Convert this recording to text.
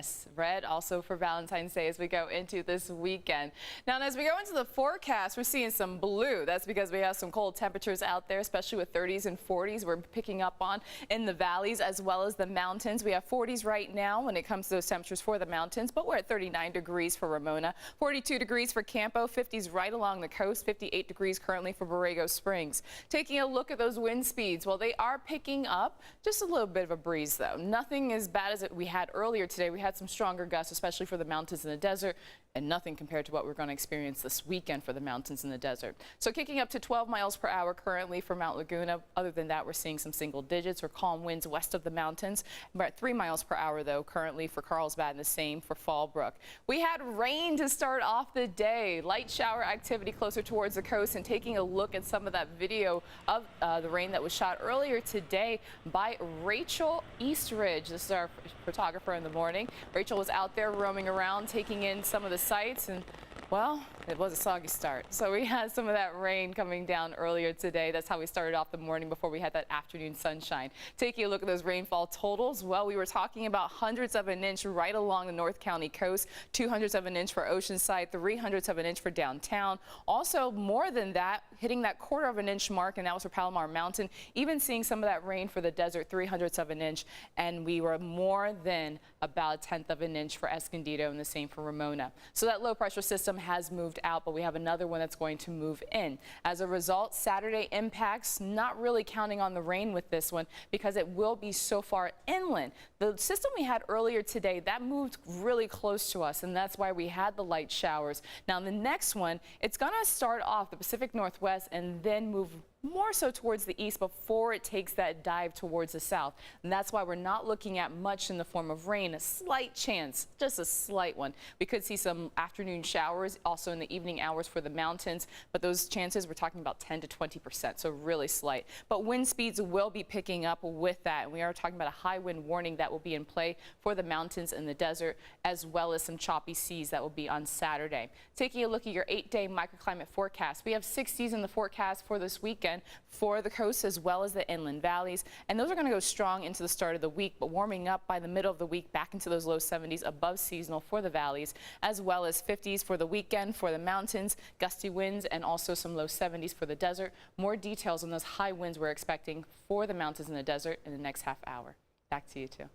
Yes, red also for Valentine's Day as we go into this weekend. Now, as we go into the forecast, we're seeing some blue. That's because we have some cold temperatures out there, especially with 30s and 40s we're picking up on in the valleys as well as the mountains. We have 40s right now when it comes to those temperatures for the mountains, but we're at 39 degrees for Ramona, 42 degrees for Campo, 50s right along the coast, 58 degrees currently for Borrego Springs. Taking a look at those wind speeds, well, they are picking up. Just a little bit of a breeze, though. Nothing as bad as we had earlier today. We had some stronger gusts, especially for the mountains and the desert, and nothing compared to what we're going to experience this weekend for the mountains and the desert. So kicking up to 12 miles per hour currently for Mount Laguna. Other than that, we're seeing some single digits or calm winds west of the mountains. We're at 3 miles per hour, though, currently for Carlsbad, and the same for Fallbrook. We had rain to start off the day. Light shower activity closer towards the coast, and taking a look at some of that video of the rain that was shot earlier today by Rachel Eastridge. This is our photographer in the morning. Rachel was out there roaming around, taking in some of the sights, and well, it was a soggy start. So we had some of that rain coming down earlier today. That's how we started off the morning before we had that afternoon sunshine. Taking a look at those rainfall totals, well, we were talking about hundredths of an inch right along the North County coast, 200ths of an inch for Oceanside, 300ths of an inch for downtown. Also more than that, hitting that 1/4 of an inch mark, and that was for Palomar Mountain. Even seeing some of that rain for the desert, 300ths of an inch, and we were more than about 1/10 of an inch for Escondido, and the same for Ramona. So that low pressure system has moved out, but we have another one that's going to move in. As a result, Saturday impacts, not really counting on the rain with this one because it will be so far inland. The system we had earlier today, that moved really close to us, and that's why we had the light showers. Now the next one, it's going to start off the Pacific Northwest and then move more so towards the east before it takes that dive towards the south. And that's why we're not looking at much in the form of rain. A slight chance, just a slight one. We could see some afternoon showers also in the evening hours for the mountains, but those chances we're talking about 10 to 20%, so really slight. But wind speeds will be picking up with that. And we are talking about a high wind warning that will be in play for the mountains and the desert, as well as some choppy seas that will be on Saturday. Taking a look at your 8-day microclimate forecast, we have 60s in the forecast for this weekend for the coast as well as the inland valleys, and those are going to go strong into the start of the week, but warming up by the middle of the week back into those low 70s above seasonal for the valleys, as well as 50s for the weekend for the mountains, gusty winds, and also some low 70s for the desert. More details on those high winds we're expecting for the mountains and the desert in the next half hour. Back to you two.